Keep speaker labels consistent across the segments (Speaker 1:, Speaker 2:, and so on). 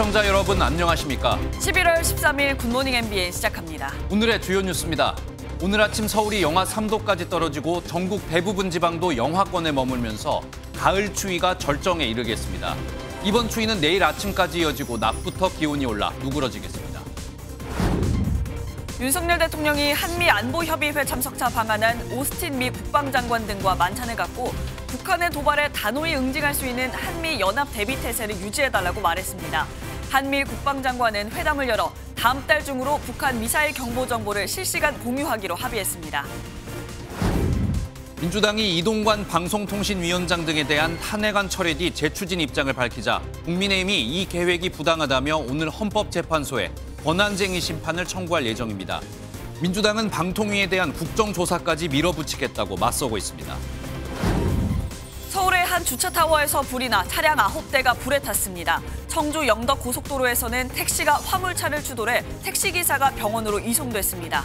Speaker 1: 시청자 여러분 안녕하십니까?
Speaker 2: 11월 13일 굿모닝 MBN 시작합니다.
Speaker 1: 오늘의 주요 뉴스입니다. 오늘 아침 서울이 영하 3도까지 떨어지고 전국 대부분 지방도 영하권에 머물면서 가을 추위가 절정에 이르겠습니다. 이번 추위는 내일 아침까지 이어지고 낮부터 기온이 올라 누그러지겠습니다.
Speaker 2: 윤석열 대통령이 한미안보협의회 참석차 방한한 오스틴 미 국방장관 등과 만찬을 갖고 북한의 도발에 단호히 응징할 수 있는 한미연합 대비태세를 유지해달라고 말했습니다. 한미 국방장관은 회담을 열어 다음 달 중으로 북한 미사일 경보 정보를 실시간 공유하기로 합의했습니다.
Speaker 1: 민주당이 이동관 방송통신위원장 등에 대한 탄핵안 철회 뒤 재추진 입장을 밝히자 국민의힘이 이 계획이 부당하다며 오늘 헌법재판소에 권한쟁의 심판을 청구할 예정입니다. 민주당은 방통위에 대한 국정조사까지 밀어붙이겠다고 맞서고 있습니다.
Speaker 2: 서울의 한 주차타워에서 불이 나 차량 9대가 불에 탔습니다. 청주 영덕 고속도로에서는 택시가 화물차를 추돌해 택시기사가 병원으로 이송됐습니다.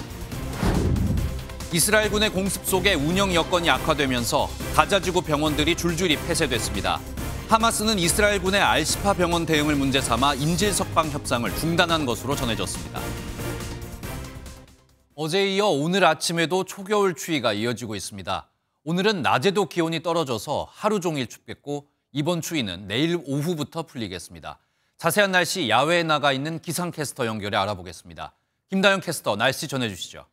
Speaker 1: 이스라엘군의 공습 속에 운영 여건이 악화되면서 가자지구 병원들이 줄줄이 폐쇄됐습니다. 하마스는 이스라엘군의 알시파 병원 대응을 문제 삼아 인질석방 협상을 중단한 것으로 전해졌습니다. 어제에 이어 오늘 아침에도 초겨울 추위가 이어지고 있습니다. 오늘은 낮에도 기온이 떨어져서 하루 종일 춥겠고 이번 추위는 내일 오후부터 풀리겠습니다. 자세한 날씨 야외에 나가 있는 기상캐스터 연결해 알아보겠습니다. 김다영 캐스터 날씨 전해주시죠.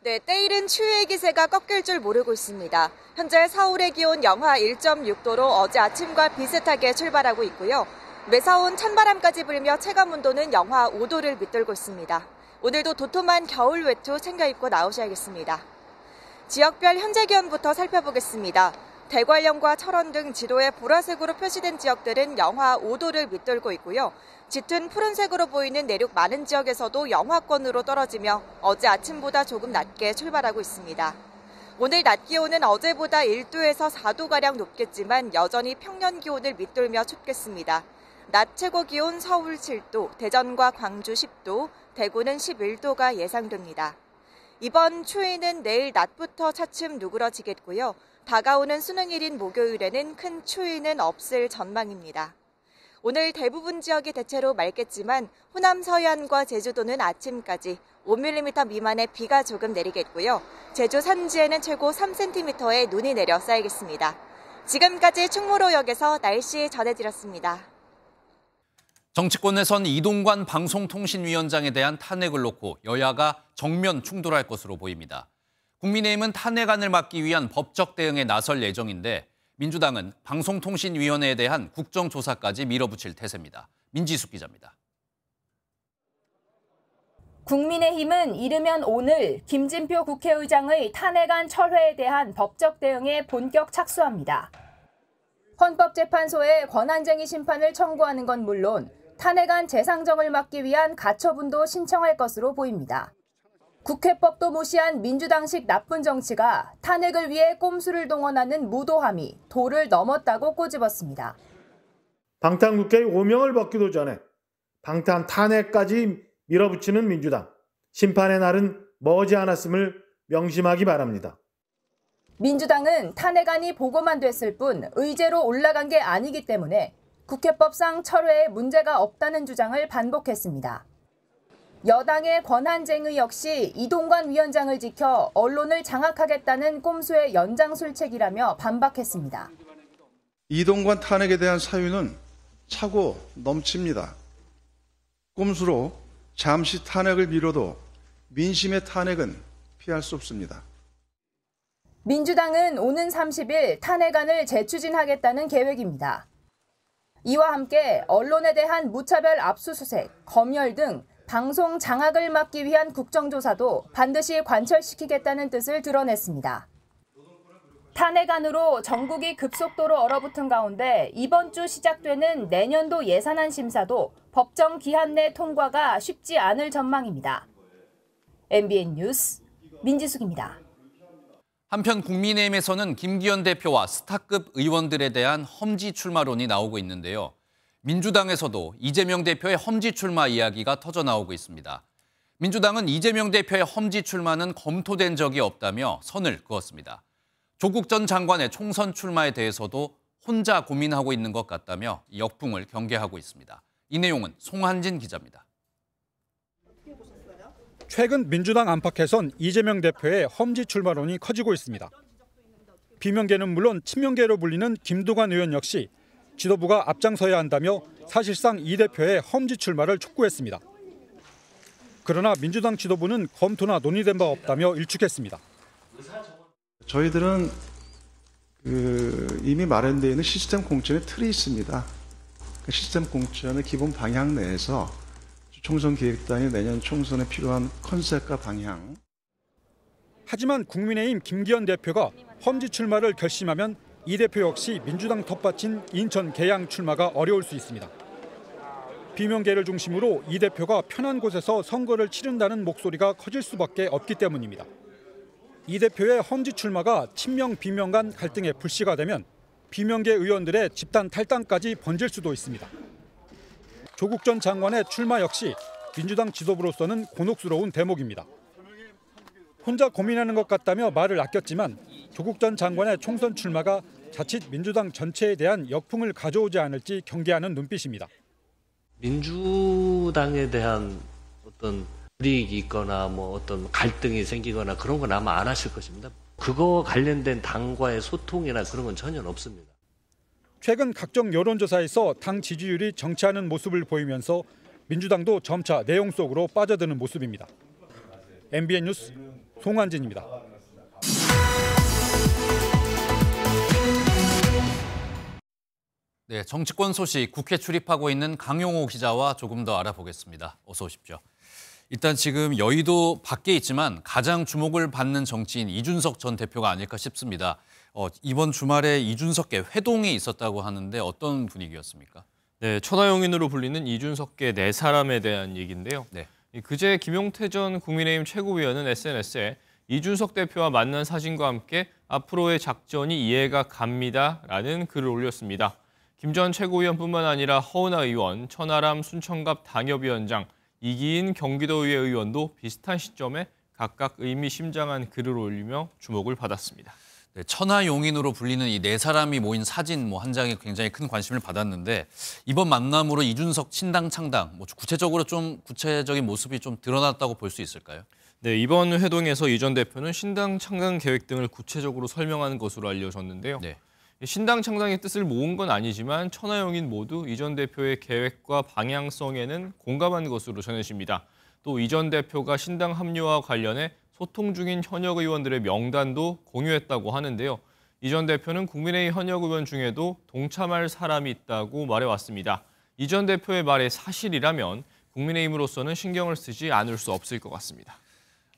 Speaker 3: 네, 때이른 추위의 기세가 꺾일 줄 모르고 있습니다. 현재 서울의 기온 영하 1.6도로 어제 아침과 비슷하게 출발하고 있고요. 매서운 찬바람까지 불며 체감온도는 영하 5도를 밑돌고 있습니다. 오늘도 도톰한 겨울 외투 챙겨 입고 나오셔야겠습니다. 지역별 현재 기온부터 살펴보겠습니다. 대관령과 철원 등 지도에 보라색으로 표시된 지역들은 영하 5도를 밑돌고 있고요. 짙은 푸른색으로 보이는 내륙 많은 지역에서도 영하권으로 떨어지며 어제 아침보다 조금 낮게 출발하고 있습니다. 오늘 낮 기온은 어제보다 1도에서 4도가량 높겠지만 여전히 평년 기온을 밑돌며 춥겠습니다. 낮 최고 기온 서울 7도, 대전과 광주 10도, 대구는 11도가 예상됩니다. 이번 추위는 내일 낮부터 차츰 누그러지겠고요. 다가오는 수능일인 목요일에는 큰 추위는 없을 전망입니다. 오늘 대부분 지역이 대체로 맑겠지만 호남 서해안과 제주도는 아침까지 5mm 미만의 비가 조금 내리겠고요. 제주 산지에는 최고 3cm의 눈이 내려 쌓이겠습니다. 지금까지 충무로역에서 날씨 전해드렸습니다.
Speaker 1: 정치권에선 이동관 방송통신위원장에 대한 탄핵을 놓고 여야가 정면 충돌할 것으로 보입니다. 국민의힘은 탄핵안을 막기 위한 법적 대응에 나설 예정인데 민주당은 방송통신위원회에 대한 국정조사까지 밀어붙일 태세입니다. 민지숙 기자입니다.
Speaker 4: 국민의힘은 이르면 오늘 김진표 국회의장의 탄핵안 철회에 대한 법적 대응에 본격 착수합니다. 헌법재판소에 권한쟁의 심판을 청구하는 건 물론 탄핵안 재상정을 막기 위한 가처분도 신청할 것으로 보입니다. 국회법도 무시한 민주당식 나쁜 정치가 탄핵을 위해 꼼수를 동원하는 무도함이 도를 넘었다고 꼬집었습니다.
Speaker 5: 방탄국회의 오명을 벗기도 전에 방탄 탄핵까지 밀어붙이는 민주당. 심판의 날은 머지 않았음을 명심하기 바랍니다.
Speaker 4: 민주당은 탄핵안이 보고만 됐을 뿐 의제로 올라간 게 아니기 때문에 국회법상 철회에 문제가 없다는 주장을 반복했습니다. 여당의 권한쟁의 역시 이동관 위원장을 지켜 언론을 장악하겠다는 꼼수의 연장술책이라며 반박했습니다.
Speaker 6: 이동관 탄핵에 대한 사유는 차고 넘칩니다. 꼼수로 잠시 탄핵을 미뤄도 민심의 탄핵은 피할 수 없습니다.
Speaker 4: 민주당은 오는 30일 탄핵안을 재추진하겠다는 계획입니다. 이와 함께 언론에 대한 무차별 압수수색, 검열 등 방송 장악을 막기 위한 국정조사도 반드시 관철시키겠다는 뜻을 드러냈습니다. 탄핵안으로 전국이 급속도로 얼어붙은 가운데 이번 주 시작되는 내년도 예산안 심사도 법정 기한 내 통과가 쉽지 않을 전망입니다. MBN 뉴스 민지숙입니다.
Speaker 1: 한편 국민의힘에서는 김기현 대표와 스타급 의원들에 대한 험지 출마론이 나오고 있는데요. 민주당에서도 이재명 대표의 험지 출마 이야기가 터져나오고 있습니다. 민주당은 이재명 대표의 험지 출마는 검토된 적이 없다며 선을 그었습니다. 조국 전 장관의 총선 출마에 대해서도 혼자 고민하고 있는 것 같다며 역풍을 경계하고 있습니다. 이 내용은 송한진 기자입니다.
Speaker 7: 최근 민주당 안팎에선 이재명 대표의 험지 출마론이 커지고 있습니다. 비명계는 물론 친명계로 불리는 김두관 의원 역시 지도부가 앞장서야 한다며 사실상 이 대표의 험지 출마를 촉구했습니다. 그러나 민주당 지도부는 검토나 논의된 바 없다며 일축했습니다.
Speaker 6: 저희들은 이미 마련되어 있는 시스템 공천의 틀이 있습니다. 그 시스템 공천의 기본 방향 내에서 총선 기획단이 내년 총선에 필요한 컨셉과 방향.
Speaker 7: 하지만 국민의힘 김기현 대표가 험지 출마를 결심하면 이 대표 역시 민주당 텃밭인 인천 계양 출마가 어려울 수 있습니다. 비명계를 중심으로 이 대표가 편한 곳에서 선거를 치른다는 목소리가 커질 수밖에 없기 때문입니다. 이 대표의 험지 출마가 친명 비명 간 갈등의 불씨가 되면 비명계 의원들의 집단 탈당까지 번질 수도 있습니다. 조국 전 장관의 출마 역시 민주당 지도부로서는 곤혹스러운 대목입니다. 혼자 고민하는 것 같다며 말을 아꼈지만 조국 전 장관의 총선 출마가 자칫 민주당 전체에 대한 역풍을 가져오지 않을지 경계하는 눈빛입니다.
Speaker 8: 민주당에 대한 어떤 불이익이 있거나 어떤 갈등이 생기거나 그런 건 아마 안 하실 것입니다. 그거 관련된 당과의 소통이나 그런 건 전혀 없습니다.
Speaker 7: 최근 각종 여론조사에서 당 지지율이 정체하는 모습을 보이면서 민주당도 점차 내용 속으로 빠져드는 모습입니다. MBN 뉴스 송한진입니다.
Speaker 1: 네, 정치권 소식 국회 출입하고 있는 강용호 기자와 조금 더 알아보겠습니다. 어서 오십시오. 일단 지금 여의도 밖에 있지만 가장 주목을 받는 정치인 이준석 전 대표가 아닐까 싶습니다. 이번 주말에 이준석계 회동이 있었다고 하는데 어떤 분위기였습니까?
Speaker 9: 네, 천하용인으로 불리는 이준석계 네 사람에 대한 얘기인데요.
Speaker 1: 네.
Speaker 9: 그제 김용태 전 국민의힘 최고위원은 SNS에 이준석 대표와 만난 사진과 함께 앞으로의 작전이 이해가 갑니다라는 글을 올렸습니다. 김 전 최고위원뿐만 아니라 허은하 의원, 천하람 순천갑 당협위원장, 이기인 경기도의회 의원도 비슷한 시점에 각각 의미심장한 글을 올리며 주목을 받았습니다.
Speaker 1: 네, 천하용인으로 불리는 이 네 사람이 모인 사진 한 장에 굉장히 큰 관심을 받았는데 이번 만남으로 이준석 친당 창당 구체적으로 좀 구체적인 모습이 좀 드러났다고 볼 수 있을까요?
Speaker 9: 네, 이번 회동에서 이 전 대표는 신당 창당 계획 등을 구체적으로 설명한 것으로 알려졌는데요.
Speaker 1: 네.
Speaker 9: 신당 창당의 뜻을 모은 건 아니지만 천하용인 모두 이 전 대표의 계획과 방향성에는 공감한 것으로 전해집니다. 또 이 전 대표가 신당 합류와 관련해 소통 중인 현역 의원들의 명단도 공유했다고 하는데요. 이 전 대표는 국민의힘 현역 의원 중에도 동참할 사람이 있다고 말해왔습니다. 이 전 대표의 말이 사실이라면 국민의힘으로서는 신경을 쓰지 않을 수 없을 것 같습니다.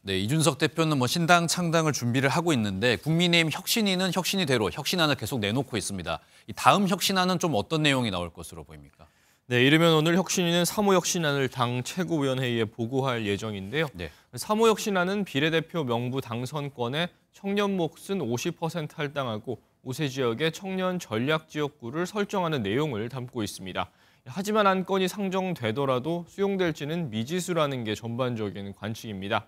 Speaker 1: 네, 이준석 대표는 신당 창당을 준비를 하고 있는데 국민의힘 혁신위는 혁신위대로 혁신안을 계속 내놓고 있습니다. 이 다음 혁신안은 좀 어떤 내용이 나올 것으로 보입니까?
Speaker 9: 네, 이르면 오늘 혁신위는 3호 혁신안을 당 최고위원회의에 보고할 예정인데요.
Speaker 1: 네.
Speaker 9: 3호 혁신안은 비례대표 명부 당선권에 청년 몫은 50% 할당하고 5세 지역의 청년 전략 지역구를 설정하는 내용을 담고 있습니다. 하지만 안건이 상정되더라도 수용될지는 미지수라는 게 전반적인 관측입니다.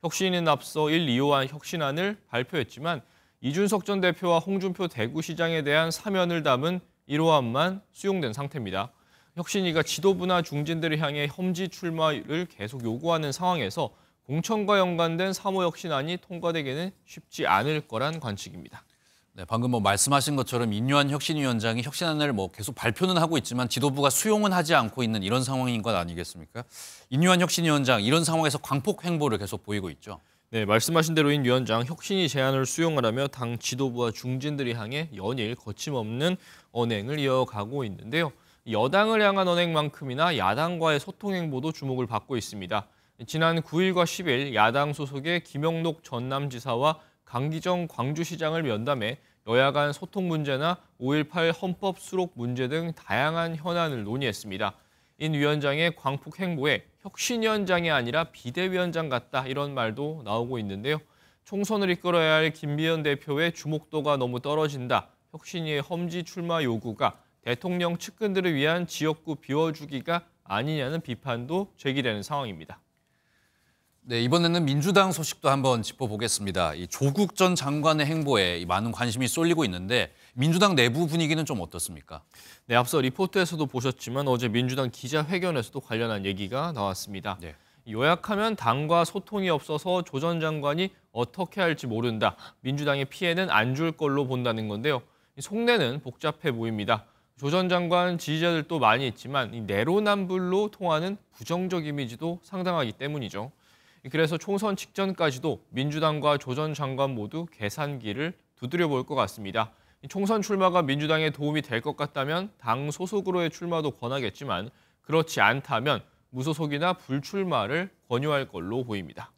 Speaker 9: 혁신위는 앞서 1, 2호안 혁신안을 발표했지만 이준석 전 대표와 홍준표 대구시장에 대한 사면을 담은 1호안만 수용된 상태입니다. 혁신위가 지도부나 중진들을 향해 험지 출마를 계속 요구하는 상황에서 공천과 연관된 3호 혁신안이 통과되기는 쉽지 않을 거란 관측입니다.
Speaker 1: 네, 방금 말씀하신 것처럼 인유한 혁신위원장이 혁신안을 계속 발표는 하고 있지만 지도부가 수용은 하지 않고 있는 이런 상황인 것 아니겠습니까? 인유한 혁신위원장 이런 상황에서 광폭 행보를 계속 보이고 있죠.
Speaker 9: 네, 말씀하신 대로 인 위원장 혁신위 제안을 수용하라며 당 지도부와 중진들이 향해 연일 거침없는 언행을 이어가고 있는데요. 여당을 향한 언행만큼이나 야당과의 소통 행보도 주목을 받고 있습니다. 지난 9일과 10일 야당 소속의 김영록 전남지사와 강기정 광주시장을 면담해 여야 간 소통 문제나 5.18 헌법 수록 문제 등 다양한 현안을 논의했습니다. 인 위원장의 광폭 행보에 혁신위원장이 아니라 비대위원장 같다 이런 말도 나오고 있는데요. 총선을 이끌어야 할 김기현 대표의 주목도가 너무 떨어진다. 혁신위의 험지 출마 요구가 대통령 측근들을 위한 지역구 비워주기가 아니냐는 비판도 제기되는 상황입니다.
Speaker 1: 네, 이번에는 민주당 소식도 한번 짚어보겠습니다. 이 조국 전 장관의 행보에 많은 관심이 쏠리고 있는데 민주당 내부 분위기는 좀 어떻습니까?
Speaker 9: 네, 앞서 리포트에서도 보셨지만 어제 민주당 기자회견에서도 관련한 얘기가 나왔습니다.
Speaker 1: 네.
Speaker 9: 요약하면 당과 소통이 없어서 조 전 장관이 어떻게 할지 모른다. 민주당의 피해는 안 줄 걸로 본다는 건데요. 속내는 복잡해 보입니다. 조 전 장관 지지자들도 많이 있지만 내로남불로 통하는 부정적 이미지도 상당하기 때문이죠. 그래서 총선 직전까지도 민주당과 조 전 장관 모두 계산기를 두드려 볼 것 같습니다. 총선 출마가 민주당에 도움이 될 것 같다면 당 소속으로의 출마도 권하겠지만 그렇지 않다면 무소속이나 불출마를 권유할 걸로 보입니다.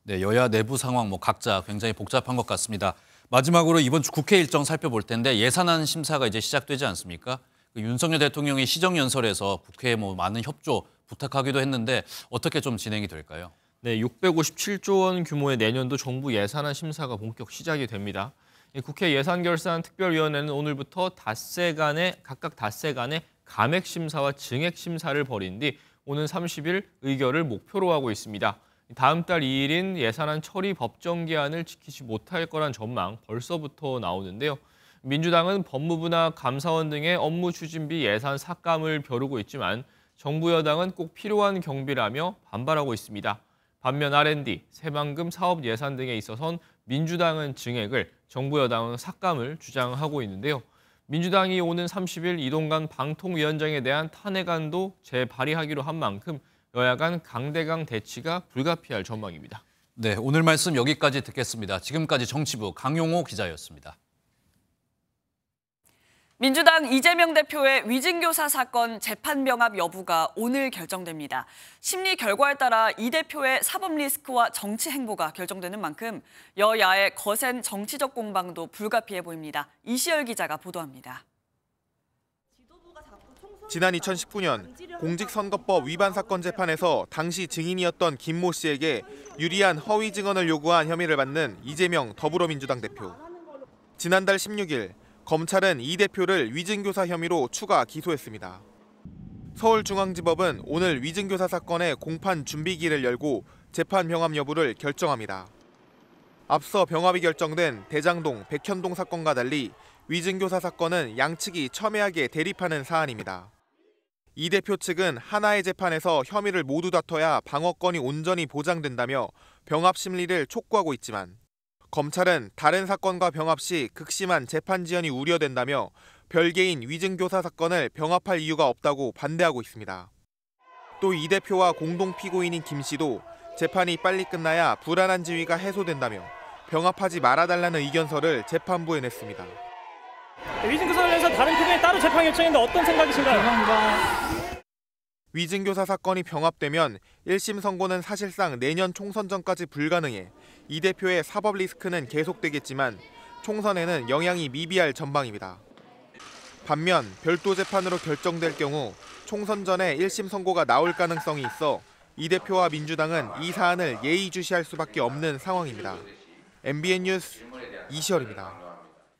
Speaker 1: 네, 여야 내부 상황 각자 굉장히 복잡한 것 같습니다. 마지막으로 이번 주 국회 일정 살펴볼 텐데 예산안 심사가 이제 시작되지 않습니까? 윤석열 대통령이 시정연설에서 국회에 많은 협조 부탁하기도 했는데 어떻게 좀 진행이 될까요?
Speaker 9: 네, 657조 원 규모의 내년도 정부 예산안 심사가 본격 시작이 됩니다. 국회 예산결산특별위원회는 오늘부터 각각 닷새 간의 감액 심사와 증액 심사를 벌인 뒤 오는 30일 의결을 목표로 하고 있습니다. 다음 달 2일인 예산안 처리 법정 기한을 지키지 못할 거란 전망 벌써부터 나오는데요. 민주당은 법무부나 감사원 등의 업무 추진비 예산 삭감을 벼르고 있지만 정부 여당은 꼭 필요한 경비라며 반발하고 있습니다. 반면 R&D, 새만금 사업 예산 등에 있어선 민주당은 증액을, 정부 여당은 삭감을 주장하고 있는데요. 민주당이 오는 30일 이동관 방통위원장에 대한 탄핵안도 재발의하기로 한 만큼 여야 간 강대강 대치가 불가피할 전망입니다.
Speaker 1: 네, 오늘 말씀 여기까지 듣겠습니다. 지금까지 정치부 강용호 기자였습니다.
Speaker 2: 민주당 이재명 대표의 위증교사 사건 재판 병합 여부가 오늘 결정됩니다. 심리 결과에 따라 이 대표의 사법 리스크와 정치 행보가 결정되는 만큼 여야의 거센 정치적 공방도 불가피해 보입니다. 이시열 기자가 보도합니다.
Speaker 10: 지난 2019년 공직선거법 위반 사건 재판에서 당시 증인이었던 김모 씨에게 유리한 허위 증언을 요구한 혐의를 받는 이재명 더불어민주당 대표. 지난달 16일 검찰은 이 대표를 위증교사 혐의로 추가 기소했습니다. 서울중앙지법은 오늘 위증교사 사건의 공판 준비기를 열고 재판 병합 여부를 결정합니다. 앞서 병합이 결정된 대장동, 백현동 사건과 달리 위증교사 사건은 양측이 첨예하게 대립하는 사안입니다. 이 대표 측은 하나의 재판에서 혐의를 모두 다퉈야 방어권이 온전히 보장된다며 병합 심리를 촉구하고 있지만 검찰은 다른 사건과 병합 시 극심한 재판 지연이 우려된다며 별개인 위증교사 사건을 병합할 이유가 없다고 반대하고 있습니다. 또 이 대표와 공동 피고인인 김 씨도 재판이 빨리 끝나야 불안한 지위가 해소된다며 병합하지 말아달라는 의견서를 재판부에 냈습니다.
Speaker 11: 위증교사 관련해서 다른 피고인 따로 재판 결정인데 어떤 생각이신가요?
Speaker 10: 위증교사 사건이 병합되면 1심 선고는 사실상 내년 총선 전까지 불가능해 이 대표의 사법 리스크는 계속되겠지만 총선에는 영향이 미비할 전망입니다. 반면 별도 재판으로 결정될 경우 총선 전에 1심 선고가 나올 가능성이 있어 이 대표와 민주당은 이 사안을 예의주시할 수밖에 없는 상황입니다. MBN 뉴스 이시열입니다.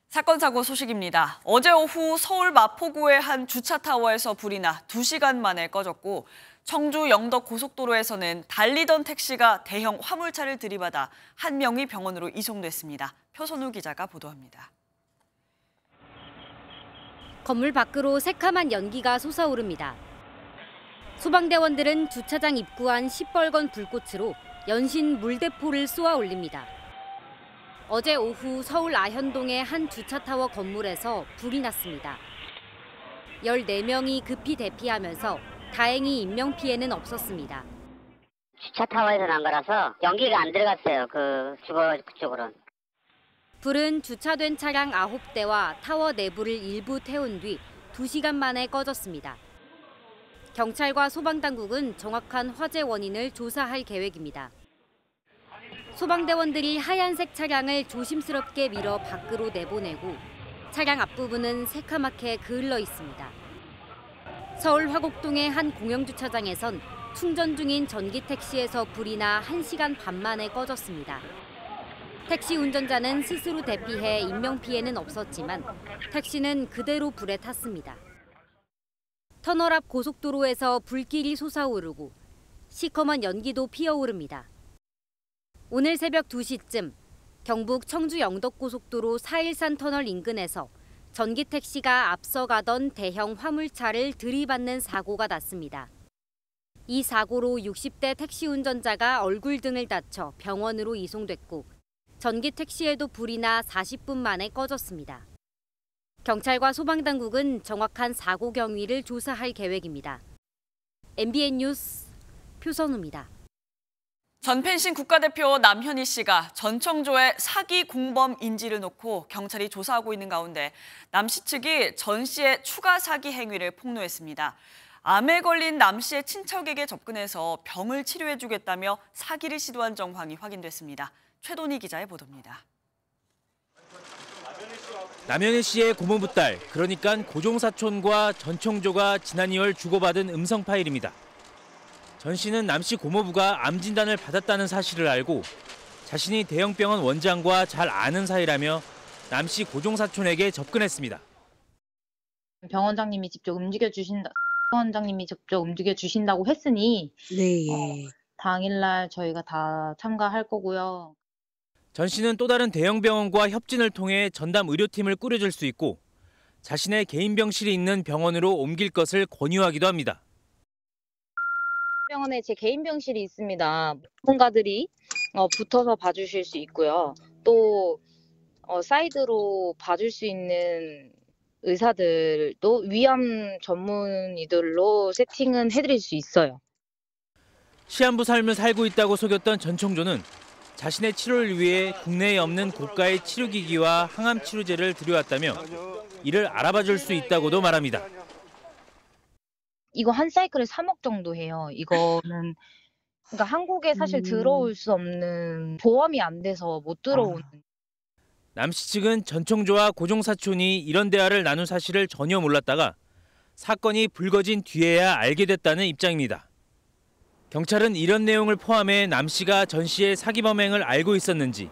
Speaker 2: 사건 사고 소식입니다. 어제 오후 서울 마포구의 한 주차타워에서 불이 나 2시간 만에 꺼졌고 청주 영덕 고속도로에서는 달리던 택시가 대형 화물차를 들이받아 한 명이 병원으로 이송됐습니다. 표선우 기자가 보도합니다.
Speaker 12: 건물 밖으로 새카만 연기가 솟아오릅니다. 소방대원들은 주차장 입구안 시뻘건 불꽃으로 연신 물대포를 쏘아 올립니다. 어제 오후 서울 아현동의 한 주차타워 건물에서 불이 났습니다. 14명이 급히 대피하면서 다행히 인명피해는 없었습니다.
Speaker 13: 주차타워에서 난 거라서 연기가 안 들어갔어요. 주거 그쪽으로는.
Speaker 12: 불은 주차된 차량 9대와 타워 내부를 일부 태운 뒤 2시간 만에 꺼졌습니다. 경찰과 소방당국은 정확한 화재 원인을 조사할 계획입니다. 소방대원들이 하얀색 차량을 조심스럽게 밀어 밖으로 내보내고 차량 앞부분은 새카맣게 그을러 있습니다. 서울 화곡동의 한 공영주차장에선 충전 중인 전기택시에서 불이 나 1시간 반 만에 꺼졌습니다. 택시 운전자는 스스로 대피해 인명피해는 없었지만 택시는 그대로 불에 탔습니다. 터널 앞 고속도로에서 불길이 솟아오르고 시커먼 연기도 피어오릅니다. 오늘 새벽 2시쯤 경북 청주 영덕고속도로 413 터널 인근에서 전기 택시가 앞서가던 대형 화물차를 들이받는 사고가 났습니다. 이 사고로 60대 택시 운전자가 얼굴 등을 다쳐 병원으로 이송됐고 전기 택시에도 불이 나 40분 만에 꺼졌습니다. 경찰과 소방당국은 정확한 사고 경위를 조사할 계획입니다. MBN 뉴스 표선우입니다.
Speaker 2: 전 펜싱 국가대표 남현희 씨가 전청조의 사기 공범 인지를 놓고 경찰이 조사하고 있는 가운데 남 씨 측이 전 씨의 추가 사기 행위를 폭로했습니다. 암에 걸린 남 씨의 친척에게 접근해서 병을 치료해주겠다며 사기를 시도한 정황이 확인됐습니다. 최돈희 기자의 보도입니다.
Speaker 14: 남현희 씨의 고모부 딸, 그러니까 고종사촌과 전청조가 지난 2월 주고받은 음성 파일입니다. 전 씨는 남 씨 고모부가 암 진단을 받았다는 사실을 알고 자신이 대형병원 원장과 잘 아는 사이라며 남 씨 고종사촌에게 접근했습니다.
Speaker 15: 병원장님이 직접 움직여 주신다고 했으니 당일날 저희가 다 참가할 거고요.
Speaker 14: 전 씨는 또 다른 대형 병원과 협진을 통해 전담 의료팀을 꾸려줄 수 있고 자신의 개인 병실이 있는 병원으로 옮길 것을 권유하기도 합니다.
Speaker 15: 병원에 제 개인 병실이 있습니다. 전문가들이 붙어서 봐주실 수 있고요. 또 사이드로 봐줄 수 있는 의사들도 위암 전문의들로 세팅은 해드릴 수 있어요.
Speaker 14: 시한부 삶을 살고 있다고 속였던 전청조는 자신의 치료를 위해 국내에 없는 고가의 치료기기와 항암 치료제를 들여왔다며 이를 알아봐줄 수 있다고도 말합니다.
Speaker 15: 이거 한 사이클에 3억 정도 해요. 이거는 그러니까 한국에 사실 들어올 수 없는 보험이 안 돼서 못 들어오는.
Speaker 14: 남 씨 측은 전청조와 고종사촌이 이런 대화를 나눈 사실을 전혀 몰랐다가 사건이 불거진 뒤에야 알게 됐다는 입장입니다. 경찰은 이런 내용을 포함해 남 씨가 전 씨의 사기 범행을 알고 있었는지,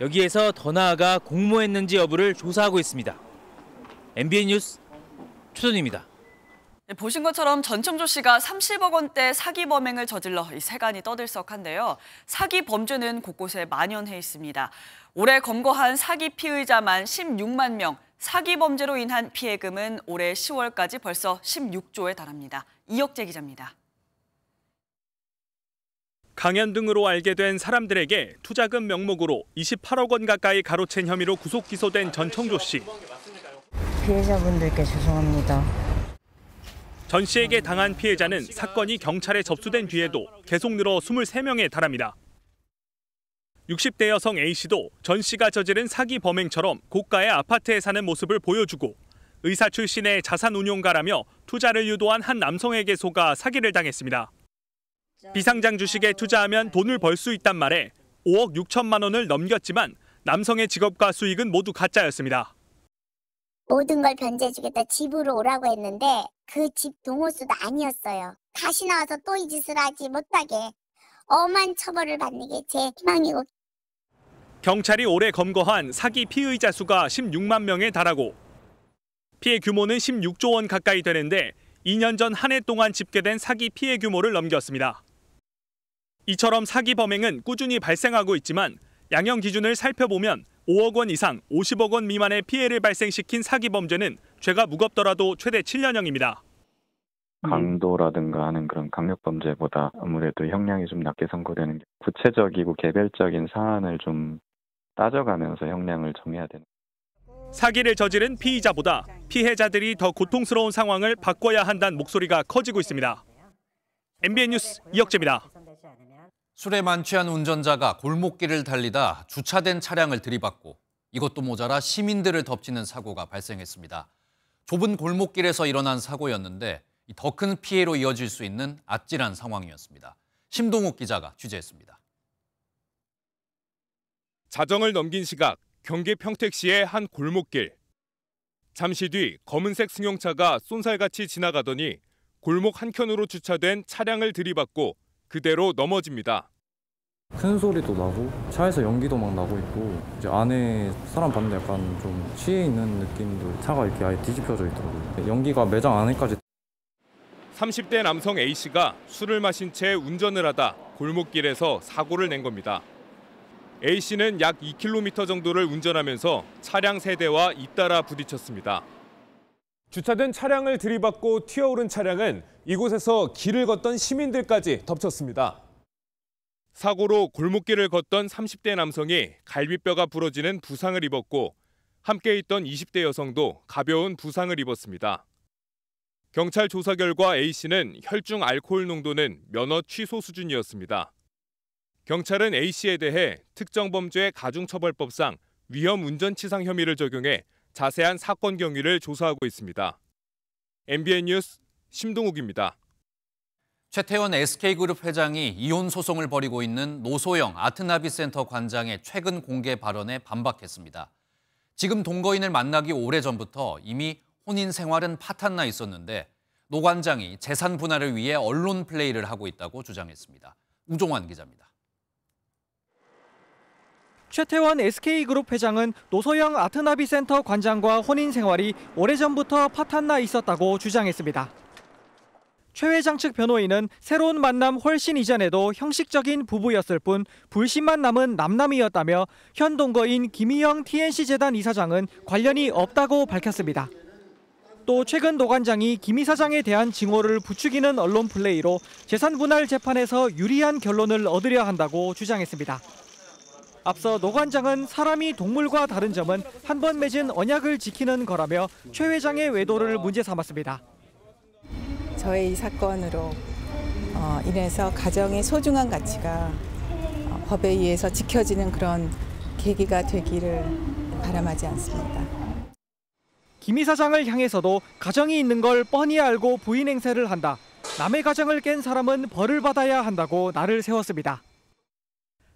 Speaker 14: 여기에서 더 나아가 공모했는지 여부를 조사하고 있습니다. MBN 뉴스 최돈희입니다.
Speaker 2: 보신 것처럼 전청조 씨가 30억 원대 사기 범행을 저질러 이 세간이 떠들썩한데요. 사기 범죄는 곳곳에 만연해 있습니다. 올해 검거한 사기 피의자만 16만 명, 사기 범죄로 인한 피해금은 올해 10월까지 벌써 16조에 달합니다. 이혁재 기자입니다.
Speaker 16: 강연 등으로 알게 된 사람들에게 투자금 명목으로 28억 원 가까이 가로챈 혐의로 구속 기소된 전청조 씨.
Speaker 17: 피해자분들께 죄송합니다.
Speaker 16: 전 씨에게 당한 피해자는 사건이 경찰에 접수된 뒤에도 계속 늘어 23명에 달합니다. 60대 여성 A씨도 전 씨가 저지른 사기 범행처럼 고가의 아파트에 사는 모습을 보여주고 의사 출신의 자산운용가라며 투자를 유도한 한 남성에게 속아 사기를 당했습니다. 비상장 주식에 투자하면 돈을 벌 수 있단 말에 5억 6천만 원을 넘겼지만 남성의 직업과 수익은 모두 가짜였습니다.
Speaker 18: 모든 걸 변제해주겠다, 집으로 오라고 했는데 그 집 동호수도 아니었어요. 다시 나와서 또 이 짓을 하지 못하게 엄한 처벌을 받는 게 제 희망이고.
Speaker 16: 경찰이 올해 검거한 사기 피의자 수가 16만 명에 달하고 피해 규모는 16조 원 가까이 되는데 2년 전 한 해 동안 집계된 사기 피해 규모를 넘겼습니다. 이처럼 사기 범행은 꾸준히 발생하고 있지만 양형 기준을 살펴보면 5억 원 이상 50억 원 미만의 피해를 발생시킨 사기 범죄는 죄가 무겁더라도 최대 7년형입니다.
Speaker 19: 강도라든가 하는 그런 강력범죄보다 아무래도 형량이 좀 낮게 선고되는 게 구체적이고 개별적인 사안을 좀 따져가면서 형량을 정해야 되는.
Speaker 16: 사기를 저지른 피의자보다 피해자들이 더 고통스러운 상황을 바꿔야 한다는 목소리가 커지고 있습니다. MBN 뉴스 이혁재입니다.
Speaker 1: 술에 만취한 운전자가 골목길을 달리다 주차된 차량을 들이받고 이것도 모자라 시민들을 덮치는 사고가 발생했습니다. 좁은 골목길에서 일어난 사고였는데 더 큰 피해로 이어질 수 있는 아찔한 상황이었습니다. 심동욱 기자가 취재했습니다.
Speaker 20: 자정을 넘긴 시각 경기 평택시의 한 골목길. 잠시 뒤 검은색 승용차가 쏜살같이 지나가더니 골목 한켠으로 주차된 차량을 들이받고 그대로 넘어집니다.
Speaker 21: 큰 소리도 나고 차에서 연기도 막 나고 있고 이제 안에 사람 봤는데 약간 좀 취해 있는 느낌도, 차가 이렇게 아예 뒤집혀져 있더라고요. 연기가 매장 안에까지.
Speaker 20: 30대 남성 A씨가 술을 마신 채 운전을 하다 골목길에서 사고를 낸 겁니다. A씨는 약 2km 정도를 운전하면서 차량 3대와 잇따라 부딪혔습니다. 주차된 차량을 들이받고 튀어오른 차량은 이곳에서 길을 걷던 시민들까지 덮쳤습니다. 사고로 골목길을 걷던 30대 남성이 갈비뼈가 부러지는 부상을 입었고 함께 있던 20대 여성도 가벼운 부상을 입었습니다. 경찰 조사 결과 A씨는 혈중 알코올 농도는 면허 취소 수준이었습니다. 경찰은 A씨에 대해 특정범죄 가중처벌법상 위험 운전치상 혐의를 적용해 자세한 사건 경위를 조사하고 있습니다. MBN 뉴스 심동욱입니다.
Speaker 1: 최태원 SK그룹 회장이 이혼 소송을 벌이고 있는 노소영 아트나비센터 관장의 최근 공개 발언에 반박했습니다. 지금 동거인을 만나기 오래전부터 이미 혼인 생활은 파탄나 있었는데 노 관장이 재산 분할을 위해 언론 플레이를 하고 있다고 주장했습니다. 우종환 기자입니다.
Speaker 17: 최태원 SK그룹 회장은 노소영 아트나비센터 관장과 혼인 생활이 오래전부터 파탄나 있었다고 주장했습니다. 최 회장 측 변호인은 새로운 만남 훨씬 이전에도 형식적인 부부였을 뿐 불신만 남은 남남이었다며 현 동거인 김희영 TNC재단 이사장은 관련이 없다고 밝혔습니다. 또 최근 노 관장이 김 이사장에 대한 징후를 부추기는 언론 플레이로 재산 분할 재판에서 유리한 결론을 얻으려 한다고 주장했습니다. 앞서 노 관장은 사람이 동물과 다른 점은 한 번 맺은 언약을 지키는 거라며 최 회장의 외도를 문제 삼았습니다.
Speaker 22: 저의 이 사건으로 인해서 가정의 소중한 가치가 법에 의해서 지켜지는 그런 계기가 되기를 바람하지 않습니다.
Speaker 17: 김 이사장을 향해서도 가정이 있는 걸 뻔히 알고 부인 행세를 한다. 남의 가정을 깬 사람은 벌을 받아야 한다고 날을 세웠습니다.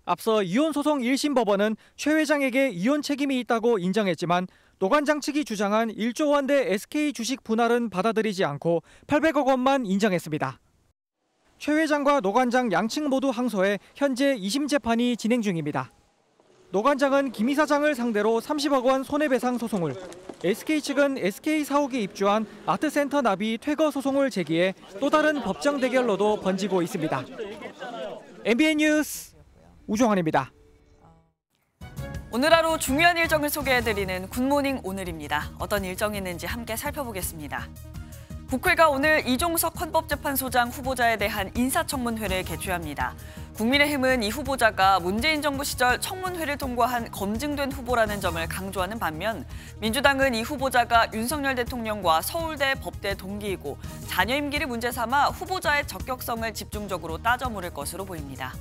Speaker 17: 앞서 이혼소송 1심 법원은 최 회장에게 이혼 책임이 있다고 인정했지만 노 관장 측이 주장한 1조 원대 SK 주식 분할은 받아들이지 않고 800억 원만 인정했습니다. 최 회장과 노 관장 양측 모두 항소해 현재 2심 재판이 진행 중입니다. 노 관장은 김 이사장을 상대로 30억 원 손해배상 소송을, SK 측은 SK 사옥에 입주한 아트센터 납이 퇴거 소송을 제기해 또 다른 법정 대결로도 번지고 있습니다. MBN 뉴스 우종환입니다.
Speaker 2: 오늘 하루 중요한 일정을 소개해드리는 굿모닝 오늘입니다. 어떤 일정이 있는지 함께 살펴보겠습니다. 국회가 오늘 이종석 헌법재판소장 후보자에 대한 인사청문회를 개최합니다. 국민의힘은 이 후보자가 문재인 정부 시절 청문회를 통과한 검증된 후보라는 점을 강조하는 반면 민주당은 이 후보자가 윤석열 대통령과 서울대 법대 동기이고 자녀 임기를 문제 삼아 후보자의 적격성을 집중적으로 따져 물을 것으로 보입니다.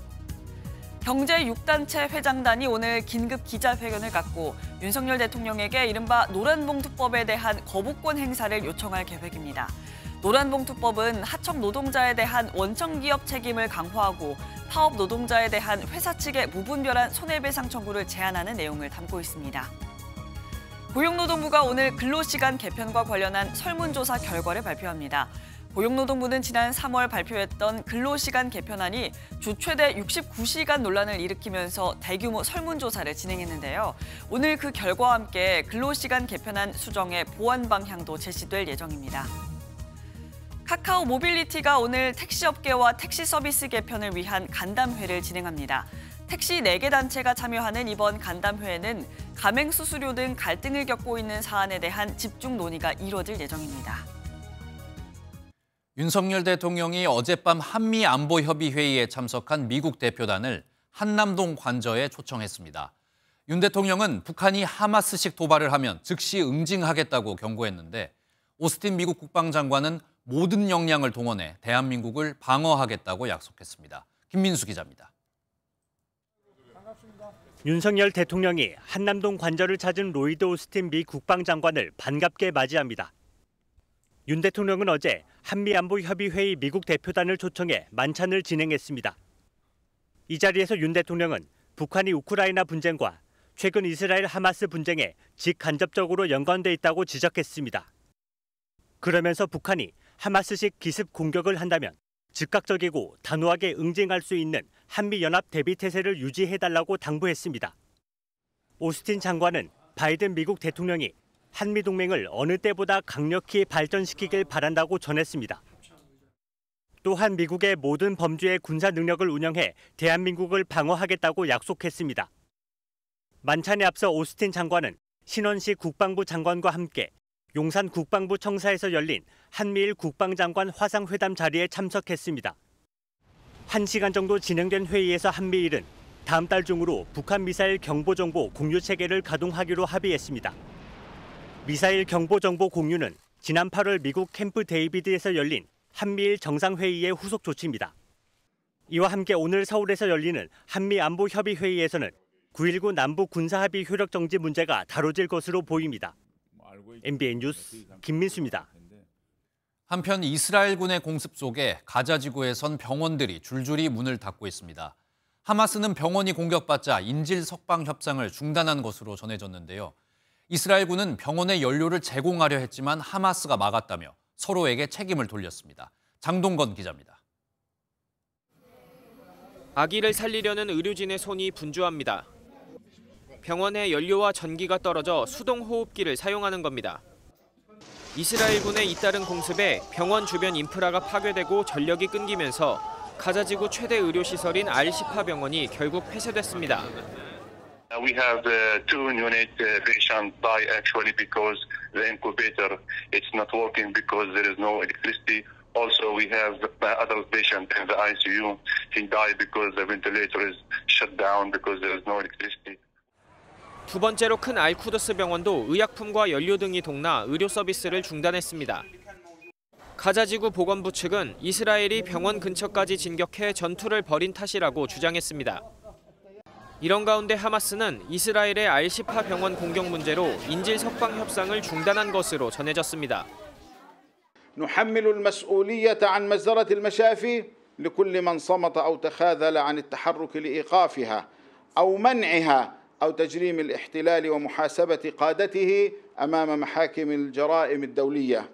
Speaker 2: 경제 6단체 회장단이 오늘 긴급 기자회견을 갖고 윤석열 대통령에게 이른바 노란봉투법에 대한 거부권 행사를 요청할 계획입니다. 노란봉투법은 하청 노동자에 대한 원청기업 책임을 강화하고 파업 노동자에 대한 회사 측의 무분별한 손해배상 청구를 제한하는 내용을 담고 있습니다. 고용노동부가 오늘 근로시간 개편과 관련한 설문조사 결과를 발표합니다. 고용노동부는 지난 3월 발표했던 근로시간 개편안이 주 최대 69시간 논란을 일으키면서 대규모 설문조사를 진행했는데요. 오늘 그 결과와 함께 근로시간 개편안 수정의 보완 방향도 제시될 예정입니다. 카카오 모빌리티가 오늘 택시업계와 택시 서비스 개편을 위한 간담회를 진행합니다. 택시 4개 단체가 참여하는 이번 간담회에는 가맹 수수료 등 갈등을 겪고 있는 사안에 대한 집중 논의가 이뤄질 예정입니다.
Speaker 1: 윤석열 대통령이 어젯밤 한미안보협의회의에 참석한 미국 대표단을 한남동 관저에 초청했습니다. 윤 대통령은 북한이 하마스식 도발을 하면 즉시 응징하겠다고 경고했는데 오스틴 미국 국방장관은 모든 역량을 동원해 대한민국을 방어하겠다고 약속했습니다. 김민수 기자입니다.
Speaker 23: 윤석열 대통령이 한남동 관저를 찾은 로이드 오스틴 미 국방장관을 반갑게 맞이합니다. 윤 대통령은 어제 한미안보협의회의 미국 대표단을 초청해 만찬을 진행했습니다. 이 자리에서 윤 대통령은 북한이 우크라이나 분쟁과 최근 이스라엘 하마스 분쟁에 직간접적으로 연관돼 있다고 지적했습니다. 그러면서 북한이 하마스식 기습 공격을 한다면 즉각적이고 단호하게 응징할 수 있는 한미연합 대비태세를 유지해달라고 당부했습니다. 오스틴 장관은 바이든 미국 대통령이 한미동맹을 어느 때보다 강력히 발전시키길 바란다고 전했습니다. 또한 미국의 모든 범주의 군사 능력을 운영해 대한민국을 방어하겠다고 약속했습니다. 만찬에 앞서 오스틴 장관은 신원식 국방부 장관과 함께 용산 국방부 청사에서 열린 한미일 국방장관 화상회담 자리에 참석했습니다. 1시간 정도 진행된 회의에서 한미일은 다음 달 중으로 북한 미사일 경보정보 공유 체계를 가동하기로 합의했습니다. 미사일 경보정보 공유는 지난 8월 미국 캠프 데이비드에서 열린 한미일 정상회의의 후속 조치입니다. 이와 함께 오늘 서울에서 열리는 한미안보협의회의에서는 9.19 남북 군사합의 효력 정지 문제가 다뤄질 것으로 보입니다. MBN 뉴스 김민수입니다.
Speaker 1: 한편 이스라엘군의 공습 속에 가자 지구에선 병원들이 줄줄이 문을 닫고 있습니다. 하마스는 병원이 공격받자 인질 석방 협상을 중단한 것으로 전해졌는데요. 이스라엘군은 병원에 연료를 제공하려 했지만 하마스가 막았다며 서로에게 책임을 돌렸습니다. 장동건 기자입니다.
Speaker 3: 아기를 살리려는 의료진의 손이 분주합니다. 병원에 연료와 전기가 떨어져 수동 호흡기를 사용하는 겁니다. 이스라엘군의 잇따른 공습에 병원 주변 인프라가 파괴되고 전력이 끊기면서 가자지구 최대 의료시설인 알시파 병원이 결국 폐쇄됐습니다.
Speaker 4: We have 2 unit patient die actually because the incubator it's not working because there is no electricity. Also, we have other patient in the ICU. He died because the ventilator is shut down because there is no electricity.
Speaker 3: 두 번째로 큰 알쿠드스 병원도 의약품과 연료 등이 동나 의료 서비스를 중단했습니다. 가자지구 보건부 측은 이스라엘이 병원 근처까지 진격해 전투를 벌인 탓이라고 주장했습니다. 이런 가운데 하마스는 이스라엘의 알시파 병원 공격 문제로 인질 석방 협상을 중단한 것으로 전해졌습니다.
Speaker 5: نحمل المسؤولية عن مجزرة المشافي لكل من صمت أو تخاذل عن التحرك لإيقافها أو منعها أو تجريم الاحتلال ومحاسبة قادته أمام محاكم الجرائم الدولية.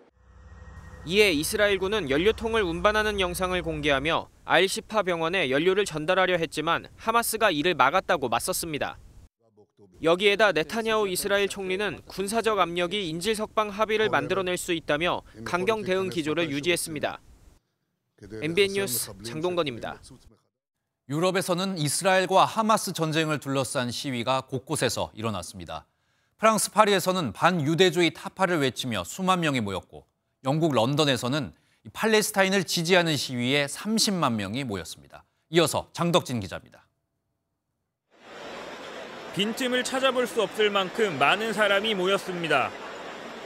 Speaker 3: 이에 이스라엘군은 연료통을 운반하는 영상을 공개하며 알시파 병원에 연료를 전달하려 했지만 하마스가 이를 막았다고 맞섰습니다. 여기에다 네타냐후 이스라엘 총리는 군사적 압력이 인질 석방 합의를 만들어낼 수 있다며 강경 대응 기조를 유지했습니다. MBN 뉴스 장동건입니다.
Speaker 1: 유럽에서는 이스라엘과 하마스 전쟁을 둘러싼 시위가 곳곳에서 일어났습니다. 프랑스 파리에서는 반유대주의 타파를 외치며 수만 명이 모였고 영국 런던에서는 팔레스타인을 지지하는 시위에 30만 명이 모였습니다. 이어서 장덕진 기자입니다.
Speaker 24: 빈틈을 찾아볼 수 없을 만큼 많은 사람이 모였습니다.